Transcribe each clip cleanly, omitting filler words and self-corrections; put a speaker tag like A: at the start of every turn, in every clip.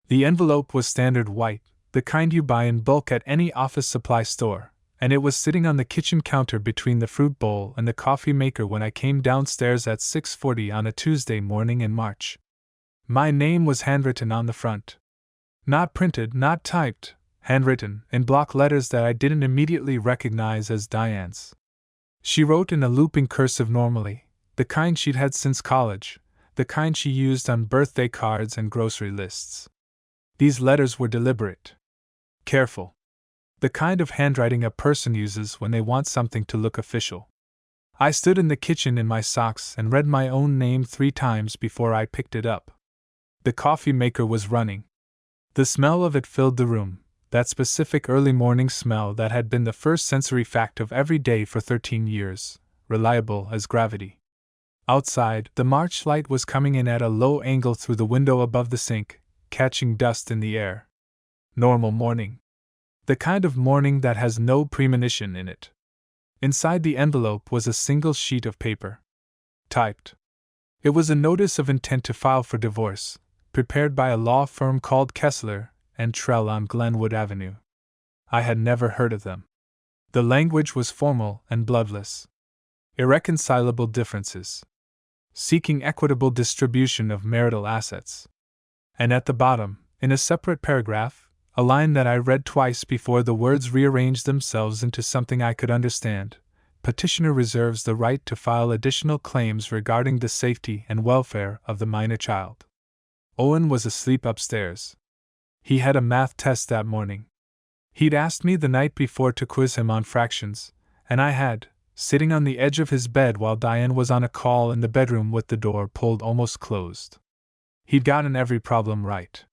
A: The envelope was standard white, the kind you buy in bulk at any office supply store, and it was sitting on the kitchen counter between the fruit bowl and the coffee maker when I came downstairs at 6:40 on a Tuesday morning in March. My name was handwritten on the front. Not printed, not typed, handwritten, in block letters that I didn't immediately recognize as Diane's. She wrote in a looping cursive normally, the kind she'd had since college, the kind she used on birthday cards and grocery lists. These letters were deliberate. Careful. The kind of handwriting a person uses when they want something to look official. I stood in the kitchen in my socks and read my own name 3 times before I picked it up. The coffee maker was running. The smell of it filled the room, that specific early morning smell that had been the first sensory fact of every day for 13 years, reliable as gravity. Outside, the March light was coming in at a low angle through the window above the sink, catching dust in the air. Normal morning. The kind of morning that has no premonition in it. Inside the envelope was a single sheet of paper. Typed. It was a notice of intent to file for divorce, prepared by a law firm called Kessler and Trell on Glenwood Avenue. I had never heard of them. The language was formal and bloodless. Irreconcilable differences. Seeking equitable distribution of marital assets. And at the bottom, in a separate paragraph, a line that I read twice before the words rearranged themselves into something I could understand. Petitioner reserves the right to file additional claims regarding the safety and welfare of the minor child. Owen was asleep upstairs. He had a math test that morning. He'd asked me the night before to quiz him on fractions, and I had, sitting on the edge of his bed while Diane was on a call in the bedroom with the door pulled almost closed. He'd gotten every problem right.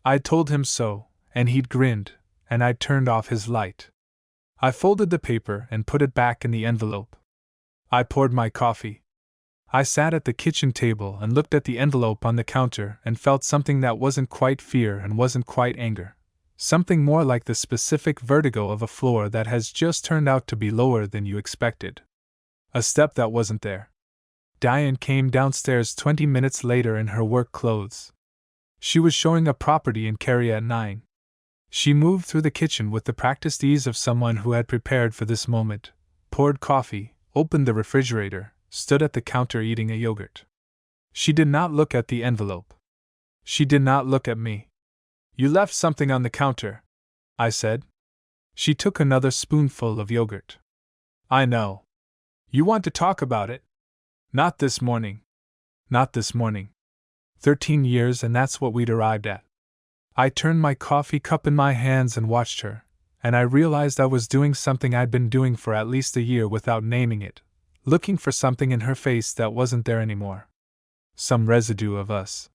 A: I'd told him so, and he'd grinned, and I'd turned off his light. I folded the paper and put it back in the envelope. I poured my coffee. I sat at the kitchen table and looked at the envelope on the counter and felt something that wasn't quite fear and wasn't quite anger. Something more like the specific vertigo of a floor that has just turned out to be lower than you expected. A step that wasn't there. Diane came downstairs 20 minutes later in her work clothes. She was showing a property in Cary at 9. She moved through the kitchen with the practiced ease of someone who had prepared for this moment, poured coffee, opened the refrigerator, stood at the counter eating a yogurt. She did not look at the envelope. She did not look at me. "You left something on the counter," I said. She took another spoonful of yogurt. "I know. You want to talk about it?" "Not this morning." Not this morning. 13 years, and that's what we'd arrived at. I turned my coffee cup in my hands and watched her, and I realized I was doing something I'd been doing for at least a year without naming it, looking for something in her face that wasn't there anymore. Some residue of us.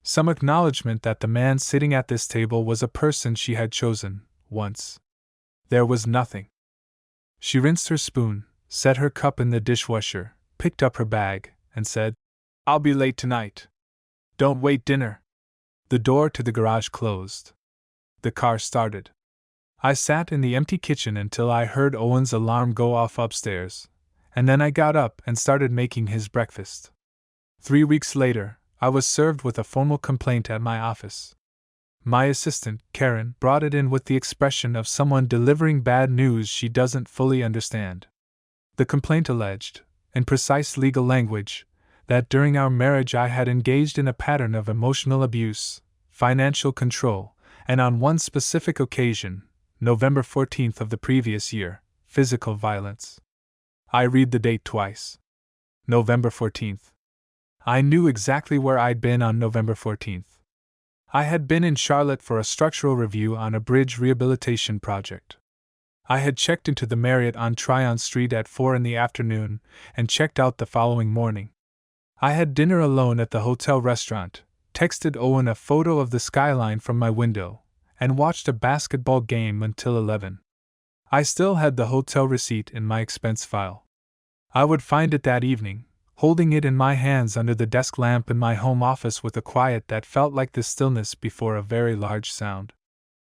A: Some acknowledgement that the man sitting at this table was a person she had chosen, once. There was nothing. She rinsed her spoon, set her cup in the dishwasher, picked up her bag, and said, "I'll be late tonight. Don't wait dinner." The door to the garage closed. The car started. I sat in the empty kitchen until I heard Owen's alarm go off upstairs, and then I got up and started making his breakfast. 3 weeks later, I was served with a formal complaint at my office. My assistant, Karen, brought it in with the expression of someone delivering bad news she doesn't fully understand. The complaint alleged, in precise legal language, that during our marriage I had engaged in a pattern of emotional abuse, financial control, and on one specific occasion, November 14th of the previous year, physical violence. I read the date twice. November 14th. I knew exactly where I'd been on November 14th. I had been in Charlotte for a structural review on a bridge rehabilitation project. I had checked into the Marriott on Tryon Street at 4 in the afternoon and checked out the following morning. I had dinner alone at the hotel restaurant, texted Owen a photo of the skyline from my window, and watched a basketball game until 11. I still had the hotel receipt in my expense file. I would find it that evening, holding it in my hands under the desk lamp in my home office with a quiet that felt like the stillness before a very large sound.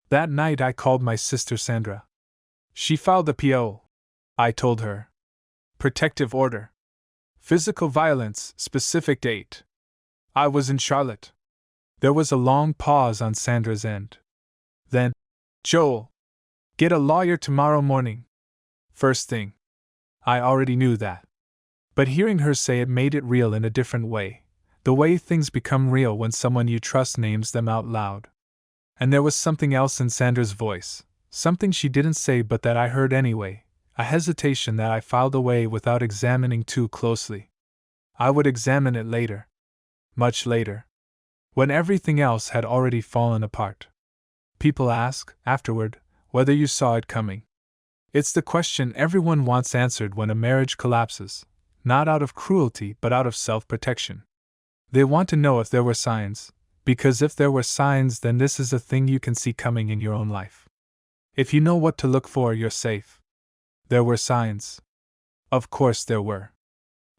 A: That night I called my sister Sandra. "She filed a PO," I told her. "Protective order. Physical violence, specific date. I was in Charlotte." There was a long pause on Sandra's end. Then, Joel, get a lawyer tomorrow morning. First thing. I already knew that. But hearing her say it made it real in a different way, the way things become real when someone you trust names them out loud. And there was something else in Sandra's voice, something she didn't say but that I heard anyway, a hesitation that I filed away without examining too closely. I would examine it later. Much later. When everything else had already fallen apart. People ask, afterward, whether you saw it coming. It's the question everyone wants answered when a marriage collapses, not out of cruelty but out of self-protection. They want to know if there were signs, because if there were signs, then this is a thing you can see coming in your own life. If you know what to look for, you're safe. There were signs. Of course there were.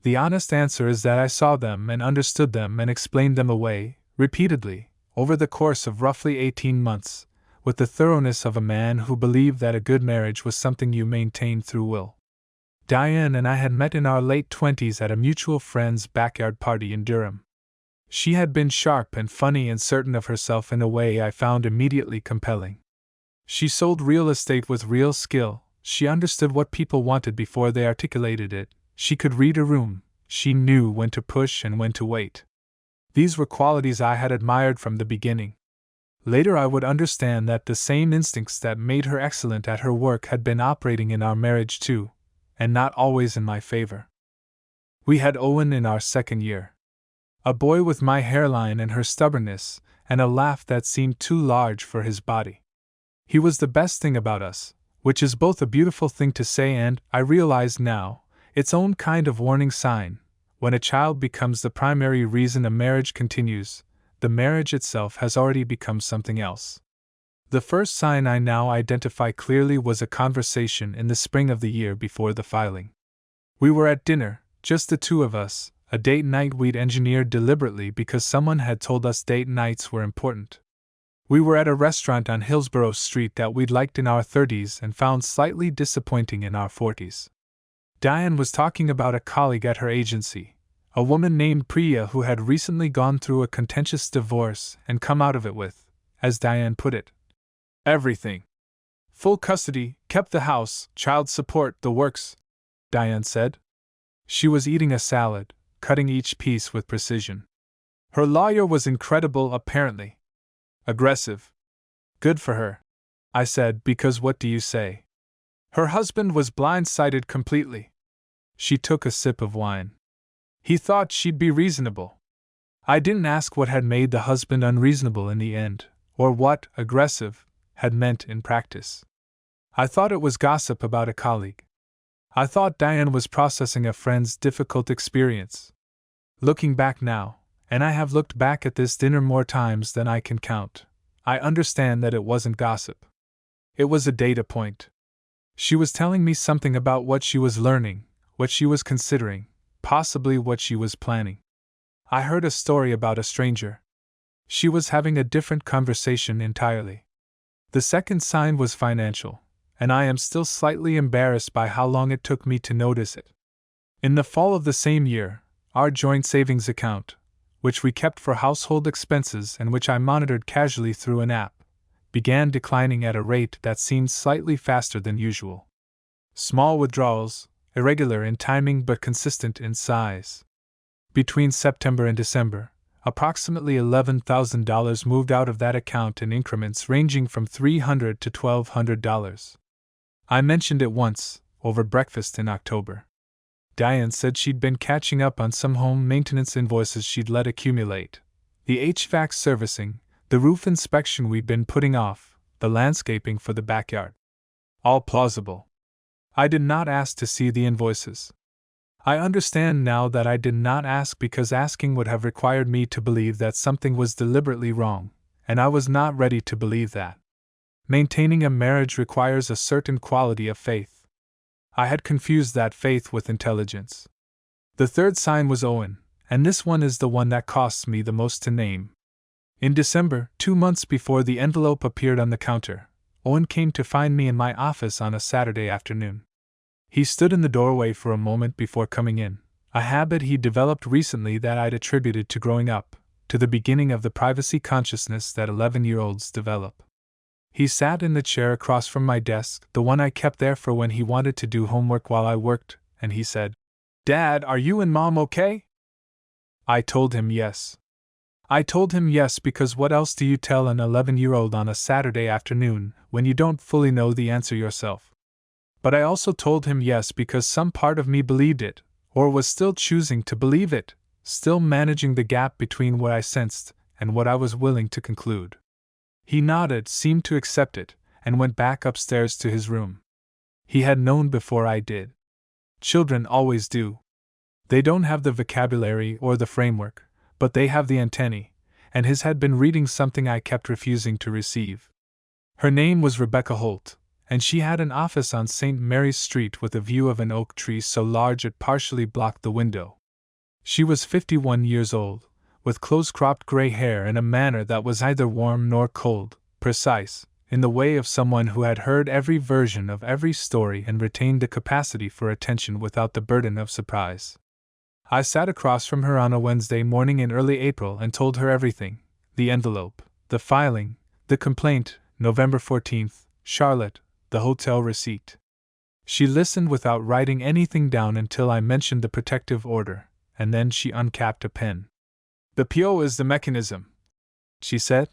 A: The honest answer is that I saw them and understood them and explained them away, repeatedly, over the course of roughly 18 months, with the thoroughness of a man who believed that a good marriage was something you maintained through will. Diane and I had met in our late 20s at a mutual friend's backyard party in Durham. She had been sharp and funny and certain of herself in a way I found immediately compelling. She sold real estate with real skill, she understood what people wanted before they articulated it, she could read a room, she knew when to push and when to wait. These were qualities I had admired from the beginning. Later I would understand that the same instincts that made her excellent at her work had been operating in our marriage too, and not always in my favor. We had Owen in our second year. A boy with my hairline and her stubbornness, and a laugh that seemed too large for his body. He was the best thing about us, which is both a beautiful thing to say and, I realize now, its own kind of warning sign. When a child becomes the primary reason a marriage continues, the marriage itself has already become something else. The first sign I now identify clearly was a conversation in the spring of the year before the filing. We were at dinner, just the two of us, a date night we'd engineered deliberately because someone had told us date nights were important. We were at a restaurant on Hillsborough Street that we'd liked in our 30s and found slightly disappointing in our 40s. Diane was talking about a colleague at her agency, a woman named Priya who had recently gone through a contentious divorce and come out of it with, as Diane put it, everything. Full custody, kept the house, child support, the works, Diane said. She was eating a salad, cutting each piece with precision. Her lawyer was incredible, apparently. Aggressive. Good for her, I said, because what do you say? Her husband was blindsided completely. She took a sip of wine. He thought she'd be reasonable. I didn't ask what had made the husband unreasonable in the end, or what aggressive had meant in practice. I thought it was gossip about a colleague. I thought Diane was processing a friend's difficult experience. Looking back now, and I have looked back at this dinner more times than I can count, I understand that it wasn't gossip. It was a data point. She was telling me something about what she was learning, what she was considering, possibly what she was planning. I heard a story about a stranger. She was having a different conversation entirely. The second sign was financial, and I am still slightly embarrassed by how long it took me to notice it. In the fall of the same year, our joint savings account, which we kept for household expenses and which I monitored casually through an app, began declining at a rate that seemed slightly faster than usual. Small withdrawals, irregular in timing but consistent in size. Between September and December, approximately $11,000 moved out of that account in increments ranging from $300 to $1,200. I mentioned it once, over breakfast in October. Diane said she'd been catching up on some home maintenance invoices she'd let accumulate, the HVAC servicing, the roof inspection we'd been putting off, the landscaping for the backyard. All plausible. I did not ask to see the invoices. I understand now that I did not ask because asking would have required me to believe that something was deliberately wrong, and I was not ready to believe that. Maintaining a marriage requires a certain quality of faith. I had confused that faith with intelligence. The third sign was Owen, and this one is the one that costs me the most to name. In December, 2 months before the envelope appeared on the counter, Owen came to find me in my office on a Saturday afternoon. He stood in the doorway for a moment before coming in, a habit he'd developed recently that I'd attributed to growing up, to the beginning of the privacy consciousness that 11-year-olds develop. He sat in the chair across from my desk, the one I kept there for when he wanted to do homework while I worked, and he said, "Dad, are you and Mom okay?" I told him yes. I told him yes because what else do you tell an 11-year-old on a Saturday afternoon when you don't fully know the answer yourself? But I also told him yes because some part of me believed it, or was still choosing to believe it, still managing the gap between what I sensed and what I was willing to conclude. He nodded, seemed to accept it, and went back upstairs to his room. He had known before I did. Children always do. They don't have the vocabulary or the framework, but they have the antennae, and his had been reading something I kept refusing to receive. Her name was Rebecca Holt, and she had an office on St. Mary's Street with a view of an oak tree so large it partially blocked the window. She was 51 years old, with close-cropped gray hair and a manner that was neither warm nor cold, precise, in the way of someone who had heard every version of every story and retained the capacity for attention without the burden of surprise. I sat across from her on a Wednesday morning in early April and told her everything: the envelope, the filing, the complaint, November 14th, Charlotte, the hotel receipt. She listened without writing anything down until I mentioned the protective order, and then she uncapped a pen. "The PO is the mechanism," she said.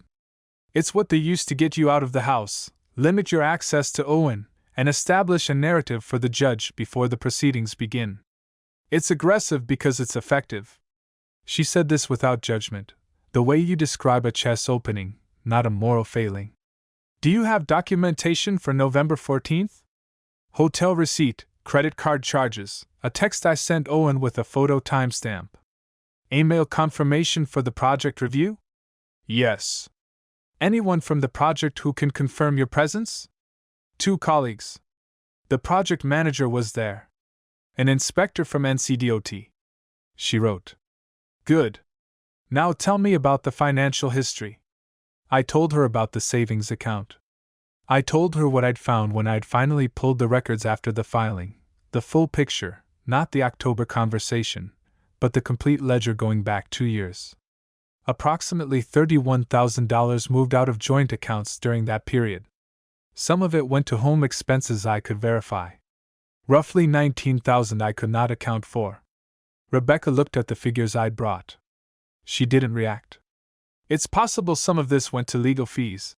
A: "It's what they use to get you out of the house, limit your access to Owen, and establish a narrative for the judge before the proceedings begin. It's aggressive because it's effective." She said this without judgment, the way you describe a chess opening, not a moral failing. "Do you have documentation for November 14th? Hotel receipt, credit card charges, a text I sent Owen with a photo timestamp. Email confirmation for the project review?" "Yes." "Anyone from the project who can confirm your presence?" "2 colleagues. The project manager was there. An inspector from NCDOT." She wrote. "Good. Now tell me about the financial history." I told her about the savings account. I told her what I'd found when I'd finally pulled the records after the filing, the full picture, not the October conversation, but the complete ledger going back 2 years. Approximately $31,000 moved out of joint accounts during that period. Some of it went to home expenses I could verify. Roughly $19,000 I could not account for. Rebecca looked at the figures I'd brought. She didn't react. "It's possible some of this went to legal fees,"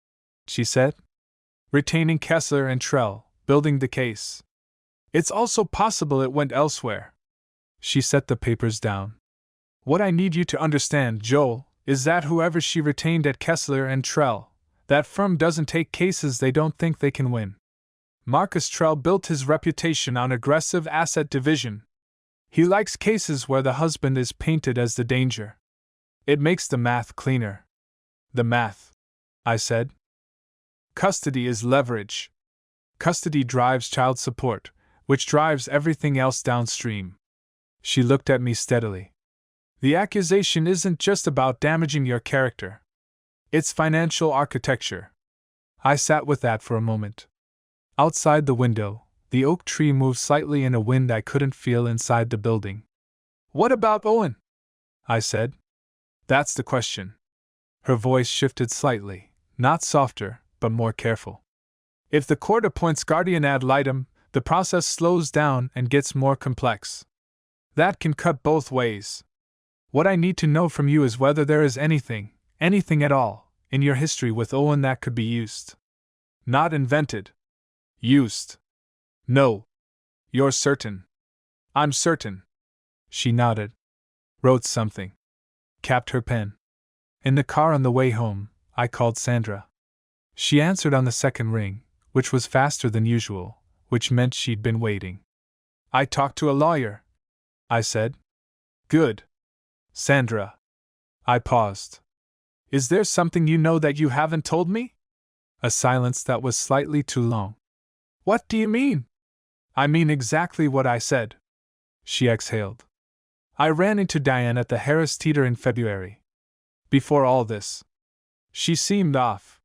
A: she said. "Retaining Kessler and Trell, building the case. It's also possible it went elsewhere." She set the papers down. "What I need you to understand, Joel, is that whoever she retained at Kessler and Trell, that firm doesn't take cases they don't think they can win. Marcus Trell built his reputation on aggressive asset division. He likes cases where the husband is painted as the danger. It makes the math cleaner." "The math," I said. "Custody is leverage. Custody drives child support, which drives everything else downstream." She looked at me steadily. "The accusation isn't just about damaging your character. It's financial architecture." I sat with that for a moment. Outside the window, the oak tree moved slightly in a wind I couldn't feel inside the building. "What about Owen?" I said. "That's the question." Her voice shifted slightly, not softer, but more careful. "If the court appoints guardian ad litem, the process slows down and gets more complex. That can cut both ways. What I need to know from you is whether there is anything at all, in your history with Owen that could be used. Not invented. Used. No. You're certain?" "I'm certain." She nodded. Wrote something. Capped her pen. In the car on the way home, I called Sandra. She answered on the second ring, which was faster than usual, which meant she'd been waiting. "I talked to a lawyer," I said. "Good. Sandra." I paused. "Is there something you know that you haven't told me?" A silence that was slightly too long. "What do you mean?" "I mean exactly what I said." She exhaled. "I ran into Diane at the Harris Theater in February. Before all this. She seemed off.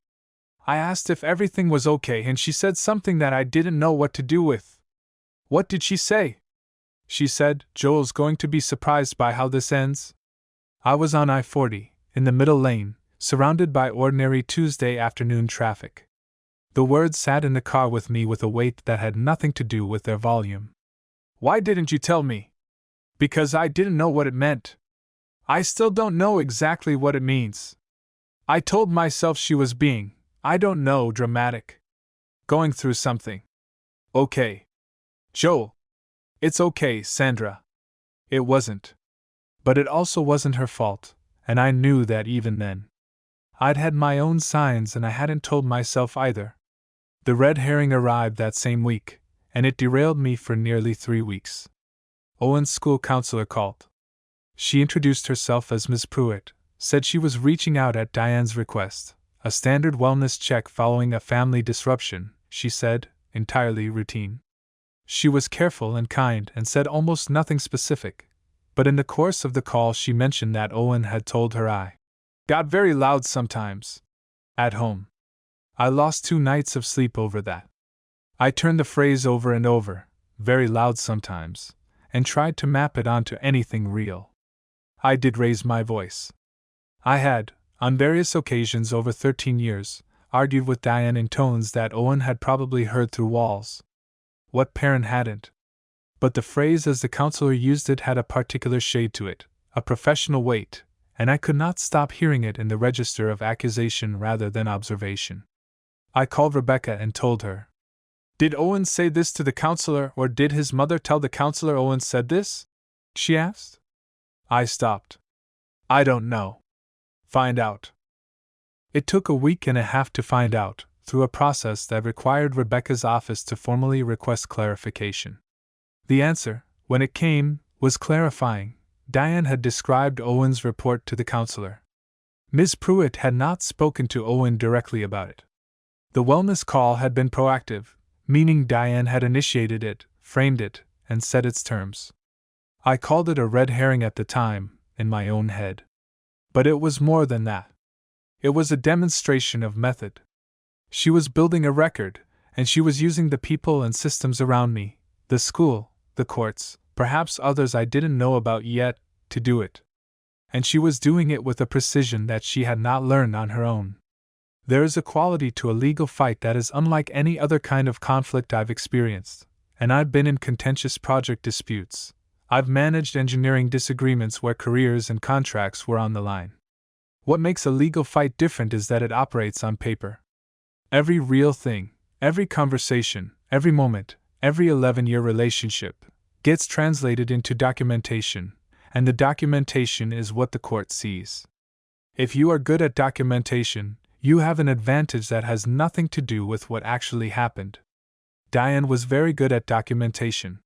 A: I asked if everything was okay and she said something that I didn't know what to do with." "What did she say?" "She said, 'Joel's going to be surprised by how this ends.'" I was on I-40, in the middle lane, surrounded by ordinary Tuesday afternoon traffic. The words sat in the car with me with a weight that had nothing to do with their volume. Why didn't you tell me? Because I didn't know what it meant. I still don't know exactly what it means. I told myself she was being, I don't know, dramatic. Going through something. Okay. Joel. It's okay, Sandra. It wasn't. But it also wasn't her fault, and I knew that even then. I'd had my own signs and I hadn't told myself either. The red herring arrived that same week, and it derailed me for nearly 3 weeks. Owen's school counselor called. She introduced herself as Miss Pruitt, said she was reaching out at Diane's request, a standard wellness check following a family disruption, she said, entirely routine. She was careful and kind and said almost nothing specific, but in the course of the call she mentioned that Owen had told her I got very loud sometimes. At home. I lost 2 nights of sleep over that. I turned the phrase over and over, very loud sometimes, and tried to map it onto anything real. I did raise my voice. I had, on various occasions over 13 years, argued with Diane in tones that Owen had probably heard through walls. What parent hadn't? But the phrase as the counselor used it had a particular shade to it, a professional weight, and I could not stop hearing it in the register of accusation rather than observation. I called Rebecca and told her. Did Owen say this to the counselor, or did his mother tell the counselor Owen said this? She asked. I stopped. I don't know. Find out. It took a week and a half to find out, through a process that required Rebecca's office to formally request clarification. The answer, when it came, was clarifying. Diane had described Owen's report to the counselor. Ms. Pruitt had not spoken to Owen directly about it. The wellness call had been proactive, meaning Diane had initiated it, framed it, and set its terms. I called it a red herring at the time, in my own head. But it was more than that. It was a demonstration of method. She was building a record, and she was using the people and systems around me, the school, the courts, perhaps others I didn't know about yet, to do it. And she was doing it with a precision that she had not learned on her own. There is a quality to a legal fight that is unlike any other kind of conflict I've experienced, and I've been in contentious project disputes. I've managed engineering disagreements where careers and contracts were on the line. What makes a legal fight different is that it operates on paper. Every real thing, every conversation, every moment, every 11-year relationship, gets translated into documentation, and the documentation is what the court sees. If you are good at documentation, you have an advantage that has nothing to do with what actually happened. Diane was very good at documentation.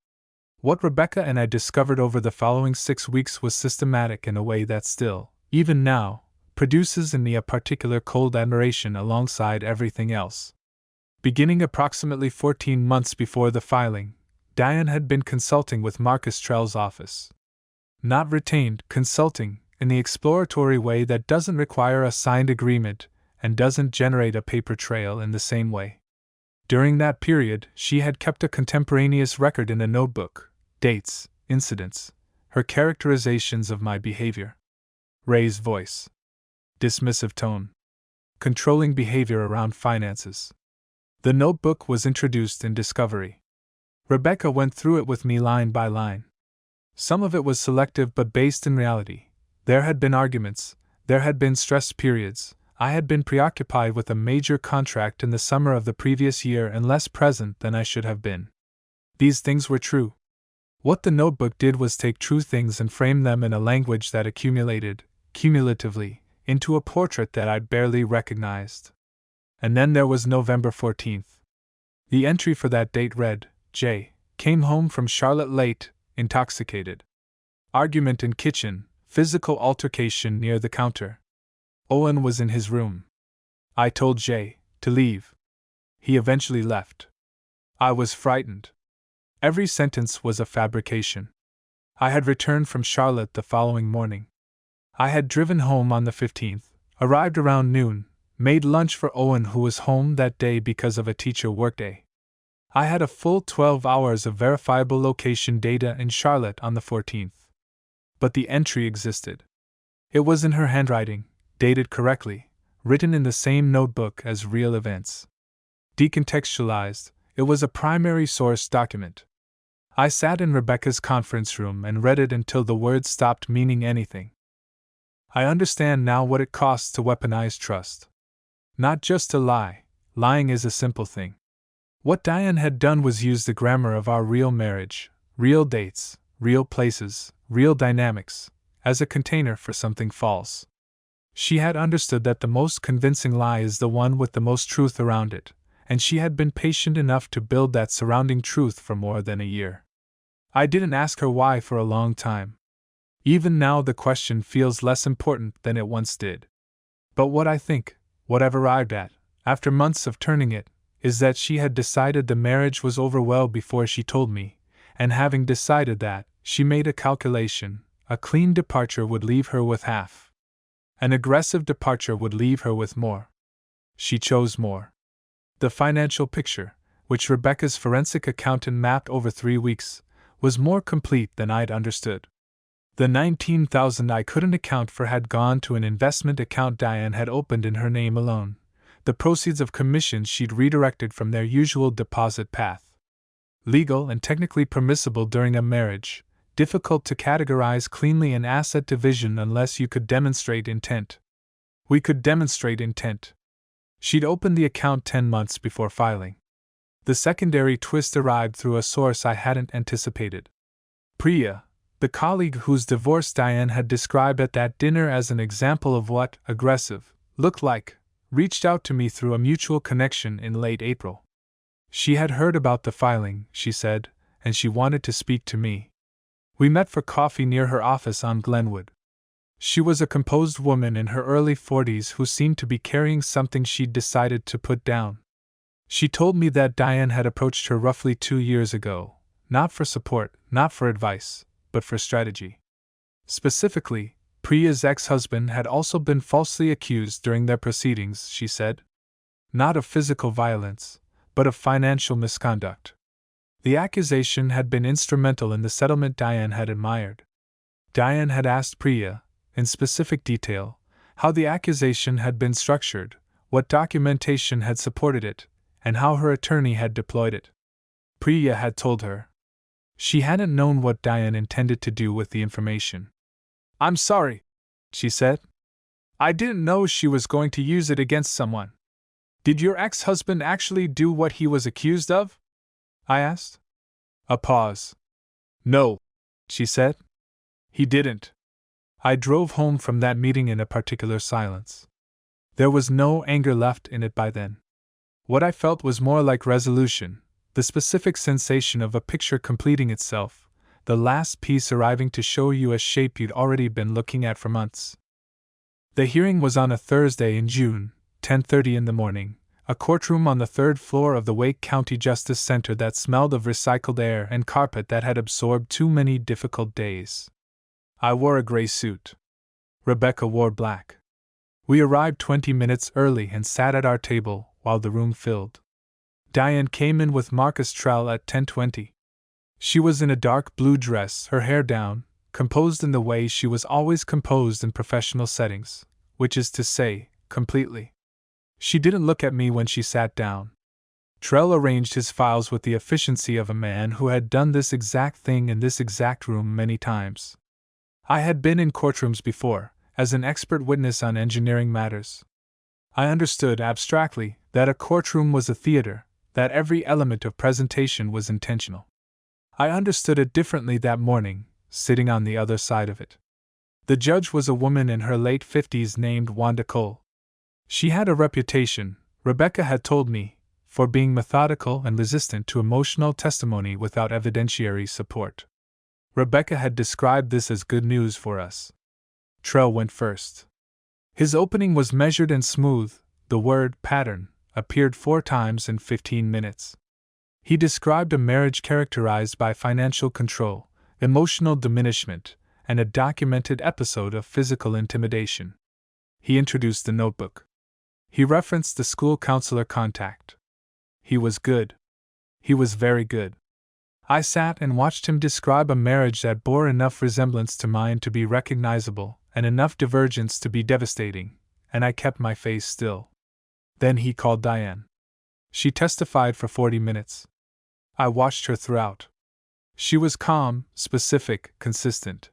A: What Rebecca and I discovered over the following 6 weeks was systematic in a way that still, even now, produces in me a particular cold admiration alongside everything else. Beginning approximately 14 months before the filing, Diane had been consulting with Marcus Trell's office. Not retained, consulting, in the exploratory way that doesn't require a signed agreement and doesn't generate a paper trail in the same way. During that period, she had kept a contemporaneous record in a notebook, dates, incidents, her characterizations of my behavior. Raised voice. Dismissive tone. Controlling behavior around finances. The notebook was introduced in Discovery. Rebecca went through it with me line by line. Some of it was selective but based in reality. There had been arguments, there had been stressed periods. I had been preoccupied with a major contract in the summer of the previous year and less present than I should have been. These things were true. What the notebook did was take true things and frame them in a language that accumulated, cumulatively, into a portrait that I barely recognized. And then there was November 14th. The entry for that date read, J. Came home from Charlotte late, intoxicated. Argument in kitchen, physical altercation near the counter. Owen was in his room. I told Jay to leave. He eventually left. I was frightened. Every sentence was a fabrication. I had returned from Charlotte the following morning. I had driven home on the 15th, arrived around noon, made lunch for Owen who was home that day because of a teacher workday. I had a full 12 hours of verifiable location data in Charlotte on the 14th. But the entry existed. It was in her handwriting, dated correctly, written in the same notebook as real events. Decontextualized, it was a primary source document. I sat in Rebecca's conference room and read it until the words stopped meaning anything. I understand now what it costs to weaponize trust. Not just to lie, lying is a simple thing. What Diane had done was use the grammar of our real marriage, real dates, real places, real dynamics, as a container for something false. She had understood that the most convincing lie is the one with the most truth around it, and she had been patient enough to build that surrounding truth for more than a year. I didn't ask her why for a long time. Even now the question feels less important than it once did. But what I think, what I've arrived at, after months of turning it, is that she had decided the marriage was over well before she told me, and having decided that, she made a calculation: a clean departure would leave her with half. An aggressive departure would leave her with more. She chose more. The financial picture, which Rebecca's forensic accountant mapped over 3 weeks, was more complete than I'd understood. The $19,000 I couldn't account for had gone to an investment account Diane had opened in her name alone, the proceeds of commissions she'd redirected from their usual deposit path. Legal and technically permissible during a marriage, difficult to categorize cleanly an asset division unless you could demonstrate intent. We could demonstrate intent. She'd opened the account 10 months before filing. The secondary twist arrived through a source I hadn't anticipated. Priya, the colleague whose divorce Diane had described at that dinner as an example of what aggressive looked like, reached out to me through a mutual connection in late April. She had heard about the filing, she said, and she wanted to speak to me. We met for coffee near her office on Glenwood. She was a composed woman in her early 40s who seemed to be carrying something she'd decided to put down. She told me that Diane had approached her roughly 2 years ago, not for support, not for advice, but for strategy. Specifically, Priya's ex-husband had also been falsely accused during their proceedings, she said. Not of physical violence, but of financial misconduct. The accusation had been instrumental in the settlement Diane had admired. Diane had asked Priya, in specific detail, how the accusation had been structured, what documentation had supported it, and how her attorney had deployed it. Priya had told her. She hadn't known what Diane intended to do with the information. "I'm sorry," she said. "I didn't know she was going to use it against someone." "Did your ex-husband actually do what he was accused of?" I asked. A pause. "No," she said. "He didn't." I drove home from that meeting in a particular silence. There was no anger left in it by then. What I felt was more like resolution, the specific sensation of a picture completing itself, the last piece arriving to show you a shape you'd already been looking at for months. The hearing was on a Thursday in June, 10:30 in the morning, a courtroom on the 3rd floor of the Wake County Justice Center that smelled of recycled air and carpet that had absorbed too many difficult days. I wore a gray suit. Rebecca wore black. We arrived 20 minutes early and sat at our table while the room filled. Diane came in with Marcus Trell at 10:20. She was in a dark blue dress, her hair down, composed in the way she was always composed in professional settings, which is to say, completely. She didn't look at me when she sat down. Trell arranged his files with the efficiency of a man who had done this exact thing in this exact room many times. I had been in courtrooms before, as an expert witness on engineering matters. I understood abstractly that a courtroom was a theater, that every element of presentation was intentional. I understood it differently that morning, sitting on the other side of it. The judge was a woman in her late 50s named Wanda Cole. She had a reputation, Rebecca had told me, for being methodical and resistant to emotional testimony without evidentiary support. Rebecca had described this as good news for us. Trell went first. His opening was measured and smooth. The word pattern appeared 4 times in 15 minutes. He described a marriage characterized by financial control, emotional diminishment, and a documented episode of physical intimidation. He introduced the notebook. He referenced the school counselor contact. He was good. He was very good. I sat and watched him describe a marriage that bore enough resemblance to mine to be recognizable, and enough divergence to be devastating, and I kept my face still. Then he called Diane. She testified for 40 minutes. I watched her throughout. She was calm, specific, consistent.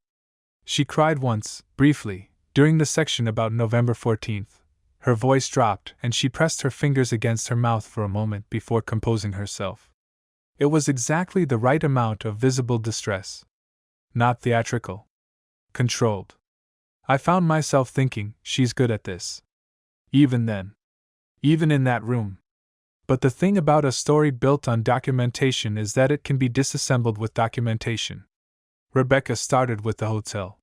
A: She cried once, briefly, during the section about November 14th. Her voice dropped, and she pressed her fingers against her mouth for a moment before composing herself. It was exactly the right amount of visible distress. Not theatrical. Controlled. I found myself thinking, she's good at this. Even then. Even in that room. But the thing about a story built on documentation is that it can be disassembled with documentation. Rebecca started with the hotel.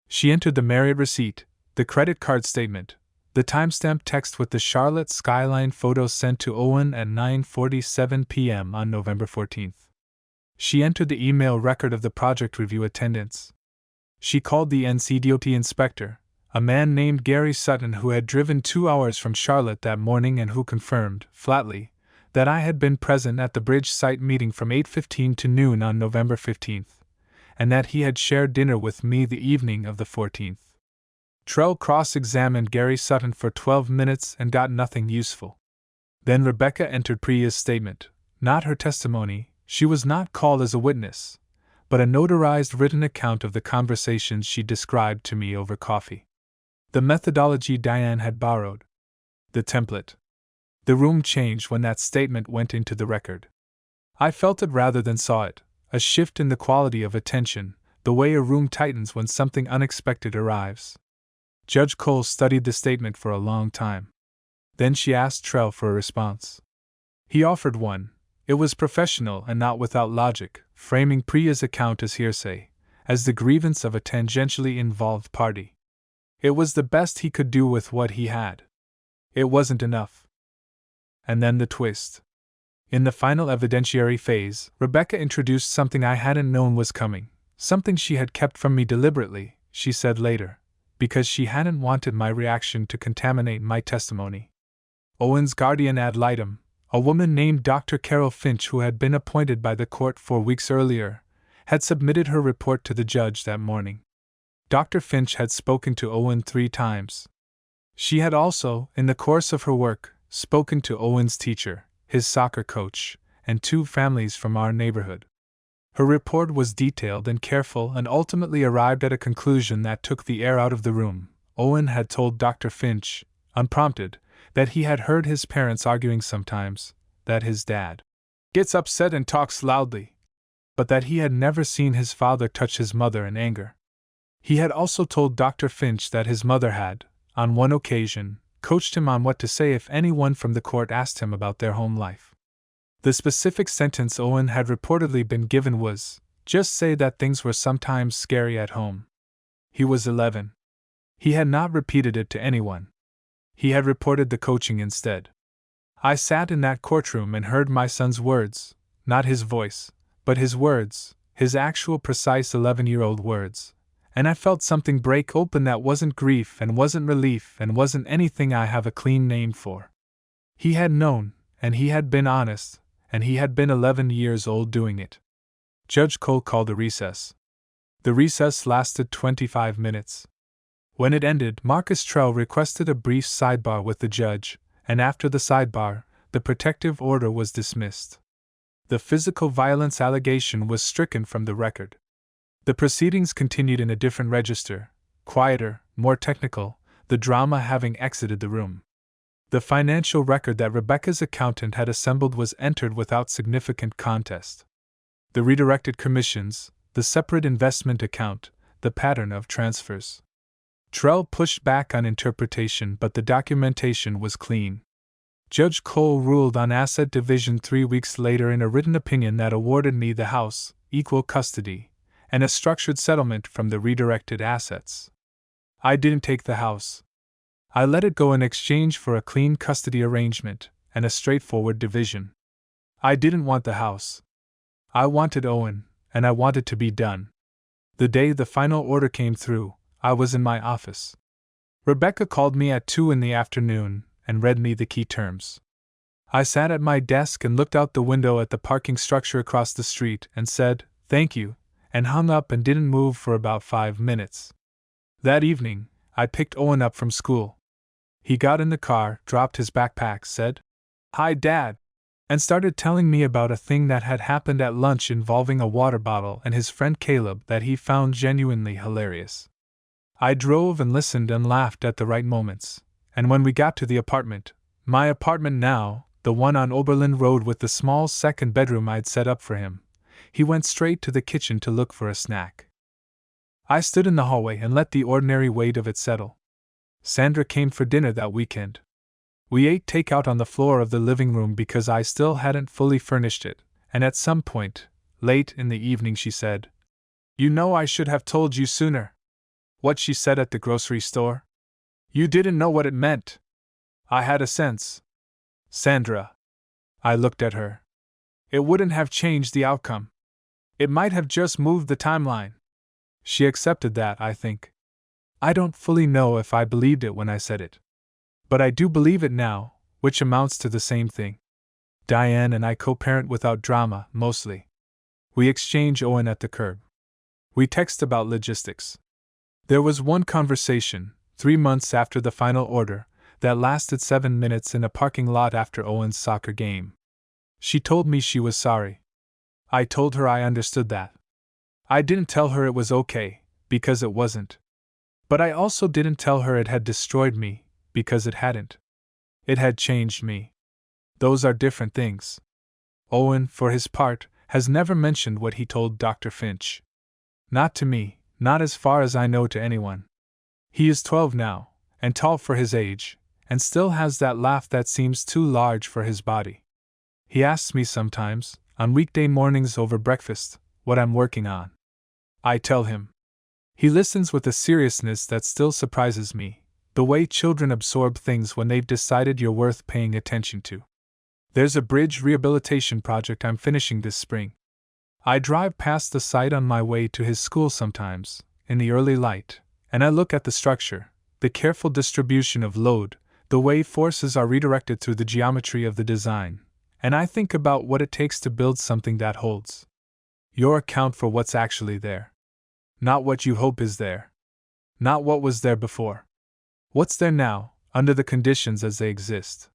A: She entered the Marriott receipt, the credit card statement, the timestamp text with the Charlotte skyline photo sent to Owen at 9:47 p.m. on November 14th. She entered the email record of the project review attendance. She called the NCDOT inspector, a man named Gary Sutton who had driven 2 hours from Charlotte that morning and who confirmed, flatly, that I had been present at the bridge site meeting from 8:15 to noon on November 15th, and that he had shared dinner with me the evening of the 14th. Trell cross-examined Gary Sutton for 12 minutes and got nothing useful. Then Rebecca entered Priya's statement, not her testimony. She was not called as a witness, but a notarized written account of the conversations she described to me over coffee. The methodology Diane had borrowed. The template. The room changed when that statement went into the record. I felt it rather than saw it, a shift in the quality of attention, the way a room tightens when something unexpected arrives. Judge Cole studied the statement for a long time. Then she asked Trell for a response. He offered one. It was professional and not without logic, framing Priya's account as hearsay, as the grievance of a tangentially involved party. It was the best he could do with what he had. It wasn't enough. And then the twist. In the final evidentiary phase, Rebecca introduced something I hadn't known was coming, something she had kept from me deliberately, she said later, because she hadn't wanted my reaction to contaminate my testimony. Owen's guardian ad litem, a woman named Dr. Carol Finch who had been appointed by the court 4 weeks earlier, had submitted her report to the judge that morning. Dr. Finch had spoken to Owen 3 times. She had also, in the course of her work, spoken to Owen's teacher, his soccer coach, and 2 families from our neighborhood. Her report was detailed and careful and ultimately arrived at a conclusion that took the air out of the room. Owen had told Dr. Finch, unprompted, that he had heard his parents arguing sometimes, that his dad gets upset and talks loudly, but that he had never seen his father touch his mother in anger. He had also told Dr. Finch that his mother had, on one occasion, coached him on what to say if anyone from the court asked him about their home life. The specific sentence Owen had reportedly been given was, "Just say that things were sometimes scary at home." He was 11. He had not repeated it to anyone. He had reported the coaching instead. I sat in that courtroom and heard my son's words, not his voice, but his words, his actual precise 11-year-old words, and I felt something break open that wasn't grief and wasn't relief and wasn't anything I have a clean name for. He had known, and he had been honest, and he had been 11 years old doing it. Judge Cole called a recess. The recess lasted 25 minutes. When it ended, Marcus Trell requested a brief sidebar with the judge, and after the sidebar, the protective order was dismissed. The physical violence allegation was stricken from the record. The proceedings continued in a different register, quieter, more technical, the drama having exited the room. The financial record that Rebecca's accountant had assembled was entered without significant contest. The redirected commissions, the separate investment account, the pattern of transfers. Trell pushed back on interpretation, but the documentation was clean. Judge Cole ruled on asset division 3 weeks later in a written opinion that awarded me the house, equal custody, and a structured settlement from the redirected assets. I didn't take the house. I let it go in exchange for a clean custody arrangement and a straightforward division. I didn't want the house. I wanted Owen, and I wanted to be done. The day the final order came through, I was in my office. Rebecca called me at 2 in the afternoon and read me the key terms. I sat at my desk and looked out the window at the parking structure across the street and said, "Thank you," and hung up and didn't move for about 5 minutes. That evening, I picked Owen up from school. He got in the car, dropped his backpack, said, "Hi, Dad," and started telling me about a thing that had happened at lunch involving a water bottle and his friend Caleb that he found genuinely hilarious. I drove and listened and laughed at the right moments, and when we got to the apartment, my apartment now, the one on Oberlin Road with the small second bedroom I'd set up for him, he went straight to the kitchen to look for a snack. I stood in the hallway and let the ordinary weight of it settle. Sandra came for dinner that weekend. We ate takeout on the floor of the living room because I still hadn't fully furnished it, and at some point, late in the evening, she said, "You know, I should have told you sooner." What she said at the grocery store? You didn't know what it meant. I had a sense. Sandra. I looked at her. It wouldn't have changed the outcome. It might have just moved the timeline. She accepted that, I think. I don't fully know if I believed it when I said it. But I do believe it now, which amounts to the same thing. Diane and I co-parent without drama, mostly. We exchange Owen at the curb. We text about logistics. There was one conversation, 3 months after the final order, that lasted 7 minutes in a parking lot after Owen's soccer game. She told me she was sorry. I told her I understood that. I didn't tell her it was okay, because it wasn't. But I also didn't tell her it had destroyed me, because it hadn't. It had changed me. Those are different things. Owen, for his part, has never mentioned what he told Dr. Finch. Not to me. Not as far as I know to anyone. He is 12 now, and tall for his age, and still has that laugh that seems too large for his body. He asks me sometimes, on weekday mornings over breakfast, what I'm working on. I tell him. He listens with a seriousness that still surprises me, the way children absorb things when they've decided you're worth paying attention to. There's a bridge rehabilitation project I'm finishing this spring. I drive past the site on my way to his school sometimes, in the early light, and I look at the structure, the careful distribution of load, the way forces are redirected through the geometry of the design, and I think about what it takes to build something that holds. Your account for what's actually there. Not what you hope is there. Not what was there before. What's there now, under the conditions as they exist.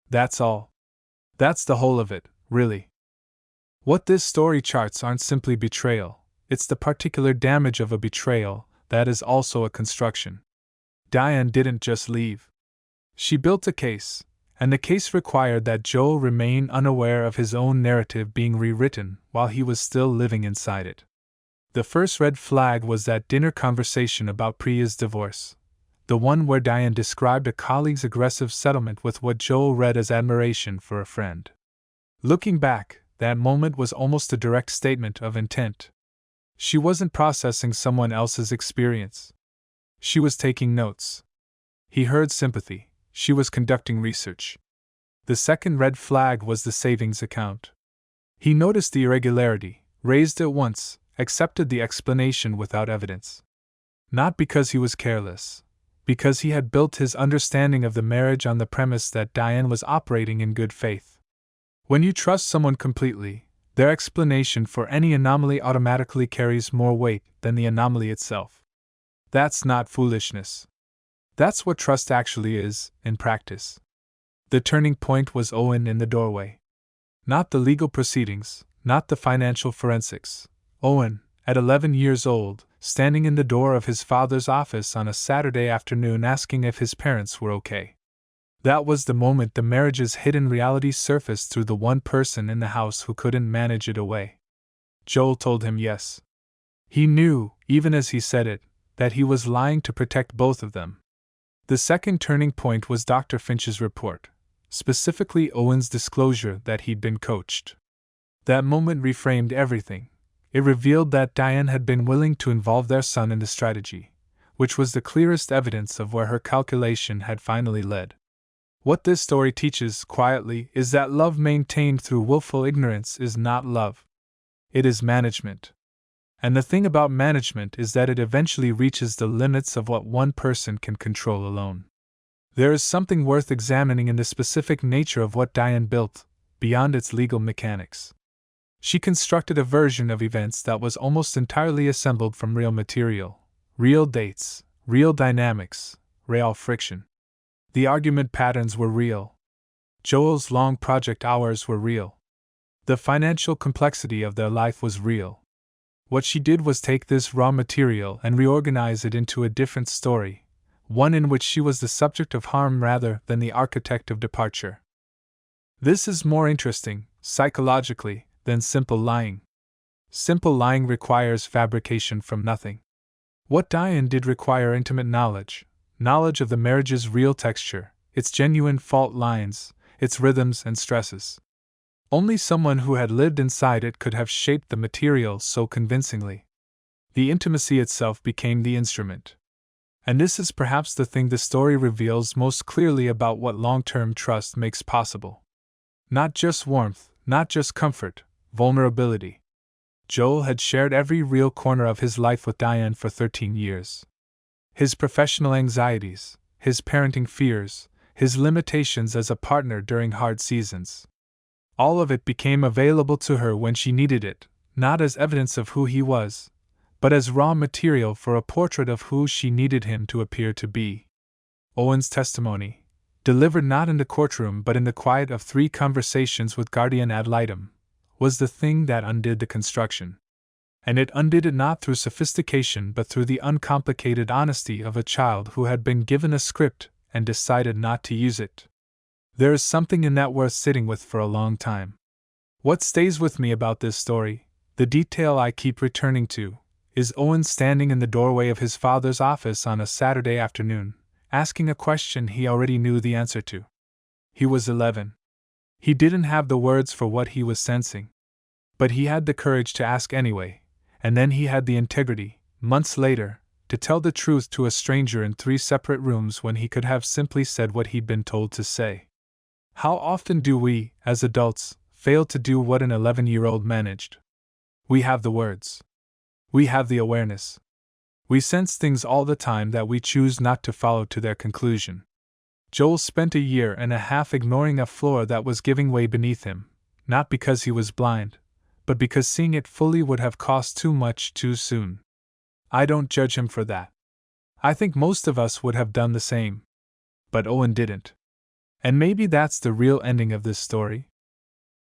A: That's all. That's the whole of it, really. What this story charts aren't simply betrayal, it's the particular damage of a betrayal that is also a construction. Diane didn't just leave. She built a case, and the case required that Joel remain unaware of his own narrative being rewritten while he was still living inside it. The first red flag was that dinner conversation about Priya's divorce, the one where Diane described a colleague's aggressive settlement with what Joel read as admiration for a friend. Looking back, that moment was almost a direct statement of intent. She wasn't processing someone else's experience. She was taking notes. He heard sympathy. She was conducting research. The second red flag was the savings account. He noticed the irregularity, raised it once, accepted the explanation without evidence. Not because he was careless, because he had built his understanding of the marriage on the premise that Diane was operating in good faith. When you trust someone completely, their explanation for any anomaly automatically carries more weight than the anomaly itself. That's not foolishness. That's what trust actually is, in practice. The turning point was Owen in the doorway. Not the legal proceedings, not the financial forensics. Owen, at 11 years old, standing in the door of his father's office on a Saturday afternoon asking if his parents were okay. That was the moment the marriage's hidden reality surfaced through the one person in the house who couldn't manage it away. Joel told him yes. He knew, even as he said it, that he was lying to protect both of them. The second turning point was Dr. Finch's report, specifically Owen's disclosure that he'd been coached. That moment reframed everything. It revealed that Diane had been willing to involve their son in the strategy, which was the clearest evidence of where her calculation had finally led. What this story teaches, quietly, is that love maintained through willful ignorance is not love. It is management. And the thing about management is that it eventually reaches the limits of what one person can control alone. There is something worth examining in the specific nature of what Diane built, beyond its legal mechanics. She constructed a version of events that was almost entirely assembled from real material, real dates, real dynamics, real friction. The argument patterns were real. Joel's long project hours were real. The financial complexity of their life was real. What she did was take this raw material and reorganize it into a different story, one in which she was the subject of harm rather than the architect of departure. This is more interesting, psychologically, than simple lying. Simple lying requires fabrication from nothing. What Diane did require intimate knowledge of the marriage's real texture, its genuine fault lines, its rhythms and stresses. Only someone who had lived inside it could have shaped the material so convincingly. The intimacy itself became the instrument. And this is perhaps the thing the story reveals most clearly about what long-term trust makes possible. Not just warmth, not just comfort, vulnerability. Joel had shared every real corner of his life with Diane for 13 years. His professional anxieties, his parenting fears, his limitations as a partner during hard seasons. All of it became available to her when she needed it, not as evidence of who he was, but as raw material for a portrait of who she needed him to appear to be. Owen's testimony, delivered not in the courtroom but in the quiet of 3 conversations with guardian ad litem, was the thing that undid the construction. And it undid it not through sophistication but through the uncomplicated honesty of a child who had been given a script and decided not to use it. There is something in that worth sitting with for a long time. What stays with me about this story, the detail I keep returning to, is Owen standing in the doorway of his father's office on a Saturday afternoon, asking a question he already knew the answer to. He was 11. He didn't have the words for what he was sensing. But he had the courage to ask anyway, and then he had the integrity, months later, to tell the truth to a stranger in 3 separate rooms when he could have simply said what he'd been told to say. How often do we, as adults, fail to do what an 11-year-old managed? We have the words. We have the awareness. We sense things all the time that we choose not to follow to their conclusion. Joel spent 1.5 years ignoring a floor that was giving way beneath him, not because he was blind, but because seeing it fully would have cost too much too soon. I don't judge him for that. I think most of us would have done the same. But Owen didn't. And maybe that's the real ending of this story.